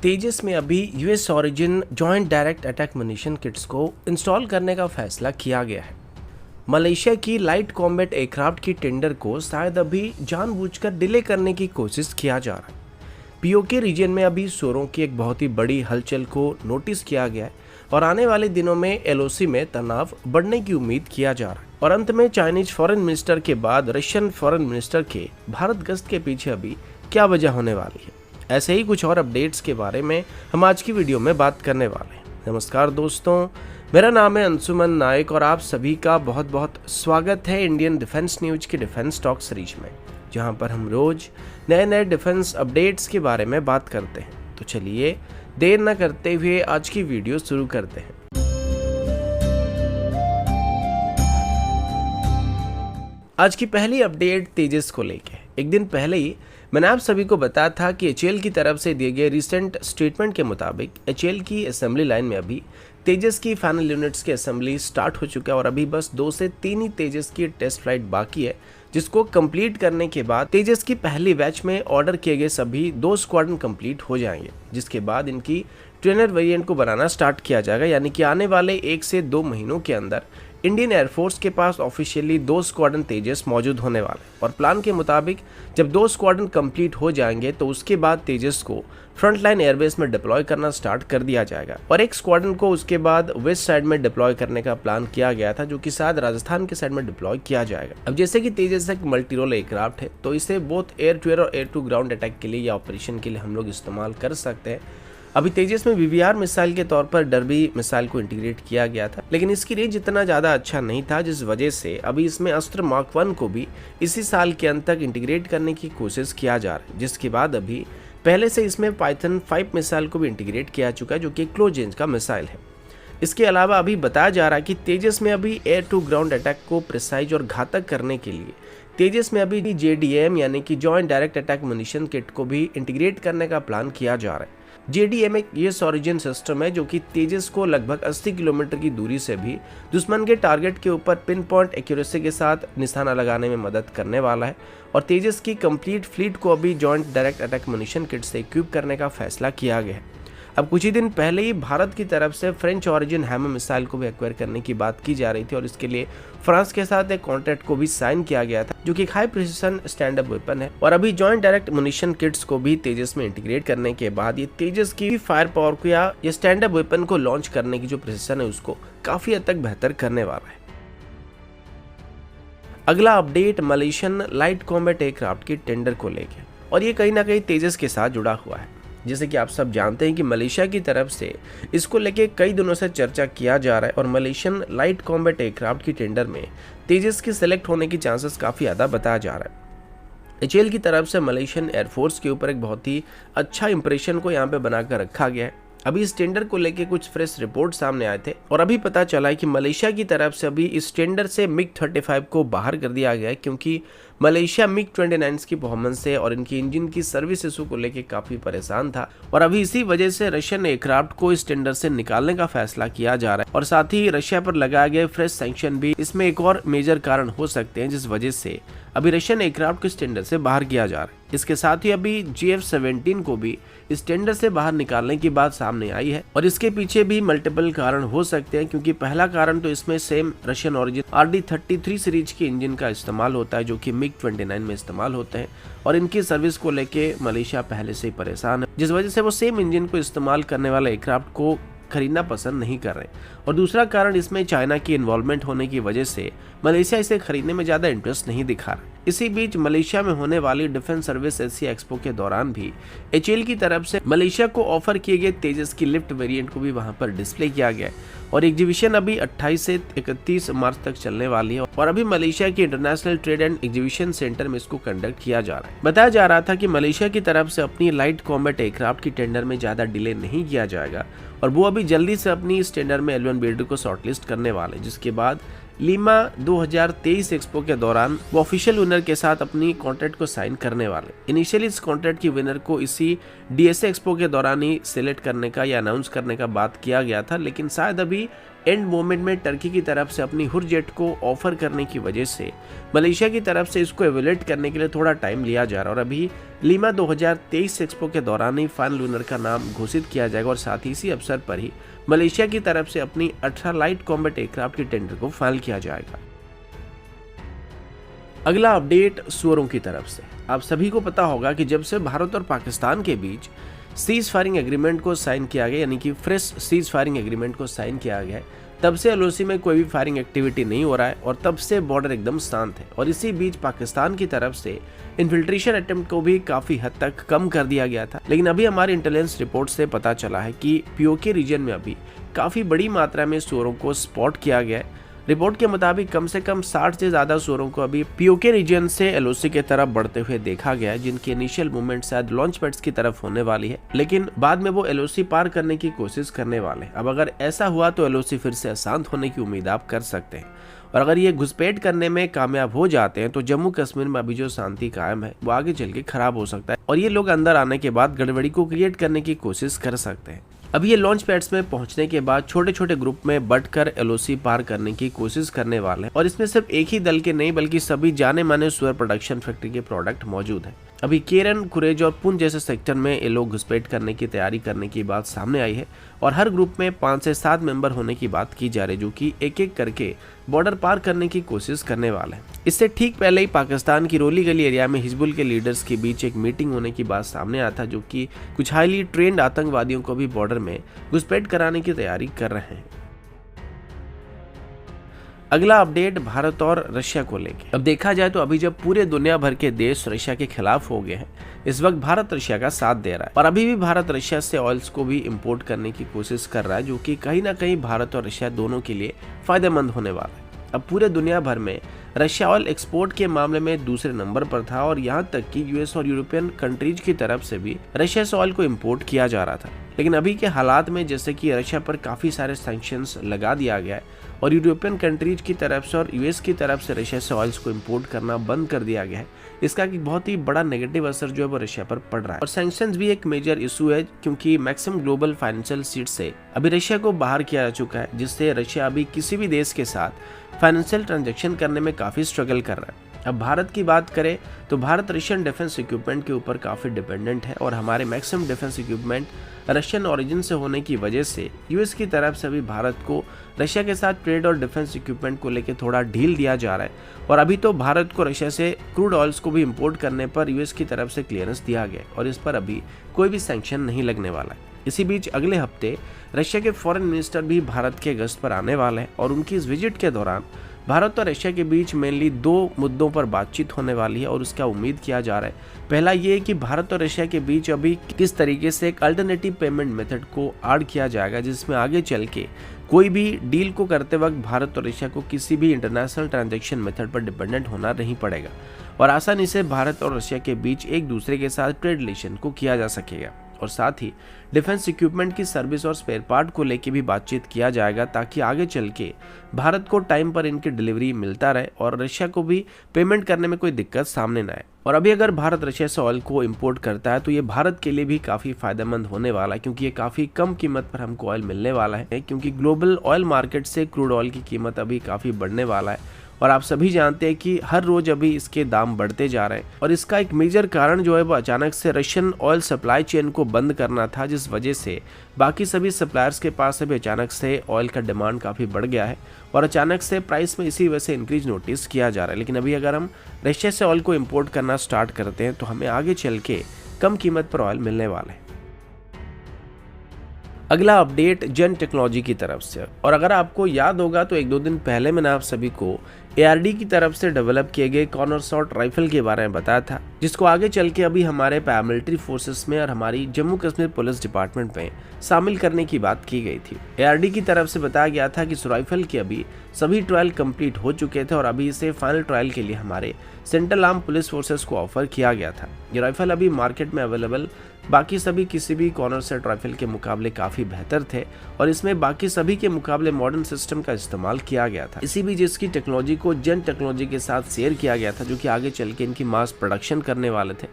तेजस में अभी US origin joint direct attack munition kits को इंस्टॉल करने का फैसला किया गया है। मलेशिया की लाइट कॉम्बैट एयरक्राफ्ट की टेंडर को शायद अभी जानबूझकर डिले करने की कोशिश किया जा रहा है। पीओके रीजन में अभी शोरों की एक बहुत ही बड़ी हलचल को नोटिस किया गया है और आने वाले दिनों में एलओसी में तनाव बढ़ने की उम्मीद किया जा रहा है। और अंत में चाइनीज फॉरेन मिनिस्टर के बाद रशियन फॉरेन मिनिस्टर के भारत गश्त के पीछे अभी क्या वजह होने वाली है, ऐसे ही कुछ और अपडेट्स के बारे में हम आज की वीडियो में बात करने वाले हैं। नमस्कार दोस्तों, मेरा नाम है अंशुमन नायक और आप सभी का बहुत बहुत स्वागत है इंडियन डिफेंस न्यूज की डिफेंस टॉक सीरीज में, जहां पर हम रोज नए नए डिफेंस अपडेट्स के बारे में बात करते हैं। तो चलिए देर न करते हुए आज की वीडियो शुरू करते हैं। आज की पहली अपडेट तेजस को लेके। एक दिन पहले ही मैंने आप सभी को बताया था कि एचएएल की तरफ से दिए गए रिसेंट स्टेटमेंट के मुताबिक एचएएल की असेंबली लाइन में अभी तेजस की फाइनल यूनिट्स की असेंबली स्टार्ट हो चुका है और अभी बस 2 से 3 ही तेजस की टेस्ट फ्लाइट बाकी है, जिसको कंप्लीट करने के बाद तेजस की पहली बैच में ऑर्डर किए गए सभी 2 स्क्वाड्रन कंप्लीट हो जाएंगे, जिसके बाद इनकी ट्रेनर वेरिएंट को बनाना स्टार्ट किया जाएगा। यानी कि आने वाले 1 से 2 महीनों के अंदर इंडियन एयरफोर्स के पास ऑफिशियली 2 स्क्वाड्रन तेजस मौजूद होने वाले हैं और प्लान के मुताबिक जब 2 स्क्वाड्रन कंप्लीट हो जाएंगे तो उसके बाद तेजस को फ्रंटलाइन एयरबेस में डिप्लॉय करना स्टार्ट कर दिया जाएगा और एक स्क्वाड्रन को उसके बाद वेस्ट साइड में डिप्लॉय करने का प्लान किया गया था, जो कि शायद राजस्थान के साइड में डिप्लॉय किया जाएगा। अब जैसे कि तेजस एक मल्टी रोल एयरक्राफ्ट है, तो इसे बोथ एयर टू एयर और एयर टू ग्राउंड अटैक के लिए या ऑपरेशन के लिए हम लोग इस्तेमाल कर सकते हैं। अभी तेजस में वीवीआर मिसाइल के तौर पर डर्बी मिसाइल को इंटीग्रेट किया गया था, लेकिन इसकी रेंज इतना ज़्यादा अच्छा नहीं था, जिस वजह से अभी इसमें अस्त्र मार्क 1 को भी इसी साल के अंत तक इंटीग्रेट करने की कोशिश किया जा रहा है, जिसके बाद अभी पहले से इसमें पाइथन 5 मिसाइल को भी इंटीग्रेट किया चुका है, जो कि क्लोज रेंज का मिसाइल है। इसके अलावा अभी बताया जा रहा है कि तेजस में अभी एयर टू ग्राउंड अटैक को प्रिसाइज और घातक करने के लिए तेजस में अभी JDAM यानी कि joint direct attack munition kit को भी इंटीग्रेट करने का प्लान किया जा रहा है। JDAM एक यूएस ओरिजिन सिस्टम है जो कि तेजस को लगभग 80 किलोमीटर की दूरी से भी दुश्मन के टारगेट के ऊपर पिन पॉइंट एक्यूरेसी के साथ निशाना लगाने में मदद करने वाला है और तेजस की कंप्लीट फ्लीट को अभी joint direct attack munition kit से इक्विप करने का फैसला किया गया है। अब कुछ ही दिन पहले ही भारत की तरफ से फ्रेंच ओरिजिन हैमर मिसाइल को भी एक्वायर करने की बात की जा रही थी और इसके लिए फ्रांस के साथ एक कॉन्ट्रैक्ट को भी साइन किया गया था, जो कि high precision stand up weapon है। और अभी जॉइंट डायरेक्ट म्यूनिशन किट्स को भी तेजस में इंटीग्रेट करने के बाद ये तेजस की फायर पावर को या स्टैंड अप वेपन को लॉन्च करने की जो प्रिसिशन है उसको काफी हद तक बेहतर करने वाला है। अगला update Malaysian light combat aircraft की टेंडर को लेकर, और ये कहीं ना कहीं तेजस के साथ जुड़ा हुआ है। जैसे कि आप सब जानते हैं कि मलेशिया की तरफ से इसको लेके कई दिनों से चर्चा किया जा रहा है और मलेशियन लाइट कॉम्बैट एयरक्राफ्ट की टेंडर में तेजस की सिलेक्ट होने की चांसेस काफ़ी ज़्यादा बताया जा रहा है। एचएएल की तरफ से मलेशियन एयरफोर्स के ऊपर एक बहुत ही अच्छा इंप्रेशन को यहाँ पे बनाकर रखा गया है। अभी इस टेंडर को लेके कुछ फ्रेश रिपोर्ट सामने आए थे और अभी पता चला है कि मलेशिया की तरफ से अभी इस टेंडर से MiG-35 को बाहर कर दिया गया है, क्योंकि मलेशिया MiG-29 की परफॉर्मेंस से और इनकी इंजन की सर्विस इशू को लेके काफी परेशान था और अभी इसी वजह से रशियन एयरक्राफ्ट को इस टेंडर से निकालने का फैसला किया जा रहा है और साथ ही रशिया पर लगाए गए फ्रेश सैंक्शन भी इसमें एक और मेजर कारण हो सकते हैं, जिस वजह से अभी रशियन एयरक्राफ्ट को इस टेंडर से बाहर किया जा रहा है। इसके साथ ही अभी GF-17 को भी इस टेंडर से बाहर निकालने की बात सामने आई है और इसके पीछे भी मल्टीपल कारण हो सकते हैं, क्योंकि पहला कारण तो इसमें same Russian origin RD-33 series के इंजन का इस्तेमाल होता है, जो कि MiG-29 में इस्तेमाल होते हैं और इनकी सर्विस को लेके मलेशिया पहले से ही परेशान है, जिस वजह से वो सेम इंजन को इस्तेमाल करने वाले एयरक्राफ्ट को खरीदना पसंद नहीं कर रहे। और दूसरा कारण इसमें चाइना की इन्वॉल्वमेंट होने की वजह से मलेशिया इसे खरीदने में ज़्यादा इंटरेस्ट नहीं दिखा रहा। इसी बीच मलेशिया में होने वाली डिफेंस सर्विस एशिया एक्सपो के दौरान भी एचएएल की तरफ से मलेशिया को ऑफर किए गए तेजस की लिफ्ट वेरिएंट को भी वहां पर डिस्प्ले किया गया है और एग्जीबिशन अभी 28 से 31 मार्च तक चलने वाली है और अभी मलेशिया की international trade and exhibition centre में इसको कंडक्ट किया जा रहा है। बताया जा रहा था कि मलेशिया की तरफ से अपनी लाइट कॉम्बैट एयरक्राफ्ट की टेंडर में ज्यादा डिले नहीं किया जाएगा और वो अभी जल्दी से अपनी इस टेंडर में L1 बिल्डर को शॉर्टलिस्ट करने वाले, जिसके बाद लीमा 2023 एक्सपो के दौरान वो ऑफिशियल विनर के साथ अपनी कॉन्ट्रैक्ट को साइन करने वाले। इनिशियली इस कॉन्ट्रैक्ट की विनर को इसी DSA एक्सपो के दौरान ही सिलेक्ट करने का या अनाउंस करने का बात किया गया था, लेकिन शायद अभी एंड मोमेंट में टर्की की तरफ से अपनी हुरजेट को ऑफर करने की वजह से मलेशिया की तरफ से इसको एवेल्यूएट करने के लिए थोड़ा टाइम लिया जा रहा है और अभी लीमा 2023 एक्सपो के दौरान ही फाइनल विनर का नाम घोषित किया जाएगा और साथ ही इसी अवसर पर ही मलेशिया की तरफ से अपनी 18 लाइट कॉम्बैट एयरक्राफ्ट की टेंडर को फाइनल किया जाएगा। अगला अपडेट सुअरों की तरफ से। आप सभी को पता होगा कि जब से भारत और पाकिस्तान के बीच सीज फायरिंग एग्रीमेंट को साइन किया गया, यानी कि फ्रेश सीज फायरिंग एग्रीमेंट को साइन किया गया है, तब से एलओसी में कोई भी फायरिंग एक्टिविटी नहीं हो रहा है और तब से बॉर्डर एकदम शांत है। और इसी बीच पाकिस्तान की तरफ से इन्फिल्ट्रेशन अटेम्प्ट को भी काफी हद तक कम कर दिया गया था, लेकिन अभी हमारी इंटेलिजेंस रिपोर्ट से पता चला है कि पीओके रीजन में अभी काफी बड़ी मात्रा में सुअरों को स्पॉट किया गया है। रिपोर्ट के मुताबिक कम से कम 60 से ज्यादा सुअरों को अभी पीओके रीजन से एलओसी की तरफ बढ़ते हुए देखा गया है, जिनकी इनिशियल मूवमेंट शायद लॉन्च पैड्स की तरफ होने वाली है, लेकिन बाद में वो एलओसी पार करने की कोशिश करने वाले हैं। अब अगर ऐसा हुआ तो एलओसी फिर से अशांत होने की उम्मीद आप कर सकते हैं और अगर ये घुसपैठ करने में कामयाब हो जाते हैं तो जम्मू कश्मीर में अभी जो शांति कायम है वो आगे चल के खराब हो सकता है और ये लोग अंदर आने के बाद गड़बड़ी को क्रिएट करने की कोशिश कर सकते हैं। अब ये लॉन्च पैड्स में पहुंचने के बाद छोटे छोटे ग्रुप में बंटकर एलओसी पार करने की कोशिश करने वाले हैं और इसमें सिर्फ एक ही दल के नहीं बल्कि सभी जाने माने सुअर प्रोडक्शन फैक्ट्री के प्रोडक्ट मौजूद हैं। अभी केरन, कुरेज और पुंछ जैसे सेक्टर में ये लोग घुसपैठ करने की तैयारी करने की बात सामने आई है और हर ग्रुप में 5 से 7 मेंबर होने की बात की जा रही है, जो कि एक एक करके बॉर्डर पार करने की कोशिश करने वाले हैं। इससे ठीक पहले ही पाकिस्तान की रोली गली एरिया में हिजबुल के लीडर्स के बीच एक मीटिंग होने की बात सामने आया था, जो कि कुछ हाईली ट्रेंड आतंकवादियों को भी बॉर्डर में घुसपैठ कराने की तैयारी कर रहे हैं। अगला अपडेट भारत और रशिया को लेके। अब देखा जाए तो अभी जब पूरे दुनिया भर के देश रशिया के खिलाफ हो गए हैं, इस वक्त भारत रशिया का साथ दे रहा है और अभी भी भारत रशिया से ऑयल्स को भी इंपोर्ट करने की कोशिश कर रहा है, जो कि कहीं ना कहीं भारत और रशिया दोनों के लिए फायदेमंद होने वाला है। अब पूरे दुनिया भर में रशिया ऑयल एक्सपोर्ट के मामले में दूसरे नंबर पर था और यहाँ तक कि यूएस और यूरोपियन कंट्रीज की तरफ से भी रशिया से ऑयल को इंपोर्ट किया जा रहा था, लेकिन अभी के हालात में जैसे कि रशिया पर काफी सारे सैंक्शंस लगा दिया गया है और यूरोपियन कंट्रीज की तरफ से और यूएस की तरफ से रशिया से ऑयल्स को इंपोर्ट करना बंद कर दिया गया है, इसका एक बहुत ही बड़ा नेगेटिव असर जो है वो रशिया पर पड़ रहा है। और सैंक्शंस भी एक मेजर इशू है क्योंकि मैक्सिमम ग्लोबल फाइनेंशियल सीट से अभी रशिया को बाहर किया जा चुका है, जिससे रशिया अभी किसी भी देश के साथ फाइनेंशियल ट्रांजैक्शन करने में काफी स्ट्रगल कर रहा है। अब भारत की बात करें तो भारत रशियन डिफेंस इक्विपमेंट के ऊपर काफ़ी डिपेंडेंट है और हमारे maximum defence equipment Russian origin से होने की वजह से यूएस की तरफ से भी भारत को रशिया के साथ ट्रेड और डिफेंस इक्विपमेंट को लेकर थोड़ा ढील दिया जा रहा है और अभी तो भारत को रशिया से क्रूड ऑयल्स को भी इंपोर्ट करने पर यूएस की तरफ से क्लियरेंस दिया गया और इस पर अभी कोई भी सैंक्शन नहीं लगने वाला है। इसी बीच अगले हफ्ते रशिया के फॉरेन मिनिस्टर भी भारत के गश्त पर आने वाले हैं और उनकी इस विजिट के दौरान भारत और रशिया के बीच मेनली 2 मुद्दों पर बातचीत होने वाली है और उसका उम्मीद किया जा रहा है। पहला ये है कि भारत और रशिया के बीच अभी किस तरीके से एक अल्टरनेटिव पेमेंट मेथड को ऐड किया जाएगा, जिसमें आगे चल के कोई भी डील को करते वक्त भारत और रशिया को किसी भी इंटरनेशनल ट्रांजैक्शन मेथड पर डिपेंडेंट होना नहीं पड़ेगा और आसानी से भारत और रशिया के बीच एक दूसरे के साथ ट्रेड रिलेशन को किया जा सकेगा। और साथ ही डिफेंस इक्विपमेंट की सर्विस और स्पेयर पार्ट को लेके भी बातचीत किया जाएगा ताकि आगे चल के भारत को टाइम पर इनकी डिलीवरी मिलता रहे और रशिया को भी पेमेंट करने में कोई दिक्कत सामने ना आए। और अभी अगर भारत रशिया से ऑयल को इंपोर्ट करता है तो ये भारत के लिए भी काफ़ी फायदेमंद होने वाला है, क्योंकि ये काफ़ी कम कीमत पर हमको ऑयल मिलने वाला है, क्योंकि ग्लोबल ऑयल मार्केट से क्रूड ऑयल की कीमत अभी काफ़ी बढ़ने वाला है और आप सभी जानते हैं कि हर रोज अभी इसके दाम बढ़ते जा रहे हैं और इसका एक मेजर कारण जो है वो अचानक से रशियन ऑयल सप्लाई चेन को बंद करना था, जिस वजह से बाकी सभी सप्लायर्स के पास अभी अचानक से ऑयल का डिमांड काफ़ी बढ़ गया है और अचानक से प्राइस में इसी वजह से इंक्रीज नोटिस किया जा रहा है। लेकिन अभी अगर हम रशिया से ऑयल को इम्पोर्ट करना स्टार्ट करते हैं तो हमें आगे चल के कम कीमत पर ऑयल मिलने वाला है। अगला अपडेट जेन टेक्नोलॉजी की तरफ से, और अगर आपको याद होगा तो 1-2 दिन पहले मैंने आप सभी को ARD की तरफ से डेवलप किए गए कॉर्नर शॉट राइफल के बारे में बताया था, जिसको आगे चल के अभी हमारे पैरामिलिट्री फोर्सेस में और हमारी जम्मू कश्मीर पुलिस डिपार्टमेंट में शामिल करने की बात की गई थी। ARD की तरफ से बताया गया था कि इस राइफल के अभी सभी ट्रायल कंप्लीट हो चुके थे और अभी इसे फाइनल ट्रायल के लिए हमारे सेंट्रल आर्म पुलिस फोर्सेस को ऑफर किया गया था। ये राइफल अभी मार्केट में अवेलेबल बाकी सभी किसी भी कॉर्नर शॉट राइफल के मुकाबले काफ़ी बेहतर थे और इसमें बाकी सभी के मुकाबले मॉडर्न सिस्टम का इस्तेमाल किया गया था। इसी बीच इसकी टेक्नोलॉजी को जेन टेक्नोलॉजी के साथ शेयर किया गया था, जो कि आगे चल के इनकी मास प्रोडक्शन करने वाले थे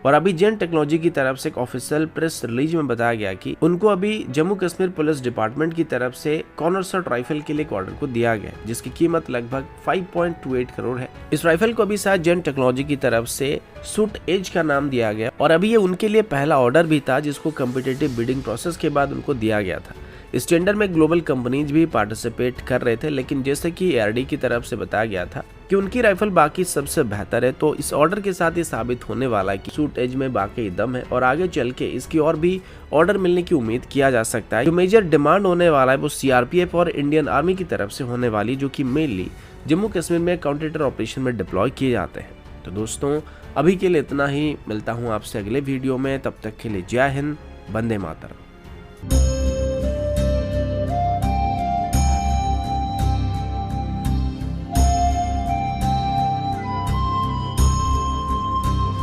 और अभी जेन टेक्नोलॉजी की तरफ से एक ऑफिशियल प्रेस रिलीज में बताया गया कि उनको अभी जम्मू कश्मीर पुलिस डिपार्टमेंट की तरफ से कॉर्नर शॉट राइफल के लिए एक ऑर्डर को दिया गया, जिसकी कीमत लगभग 5.28 करोड़ है। इस राइफल को अभी शायद जेन टेक्नोलॉजी की तरफ से सूट एज का नाम दिया गया और अभी ये उनके लिए पहला ऑर्डर भी था जिसको कम्पिटिटिव बिडिंग प्रोसेस के बाद उनको दिया गया था। इस टेंडर में ग्लोबल कंपनीज भी पार्टिसिपेट कर रहे थे, लेकिन जैसे कि ARD की तरफ से बताया गया था कि उनकी राइफल बाकी सबसे बेहतर है, तो इस ऑर्डर के साथ ये साबित होने वाला है कि सूट एज में बाकी दम है और आगे चल के इसकी और भी ऑर्डर मिलने की उम्मीद किया जा सकता है। जो मेजर डिमांड होने वाला है वो CRPF और इंडियन आर्मी की तरफ से होने वाली, जो कि मेनली जम्मू कश्मीर में काउंटर टेरर ऑपरेशन में डिप्लॉय किए जाते हैं। तो दोस्तों अभी के लिए इतना ही, मिलता हूँ आपसे अगले वीडियो में, तब तक के लिए जय हिंद, वंदे मातरम।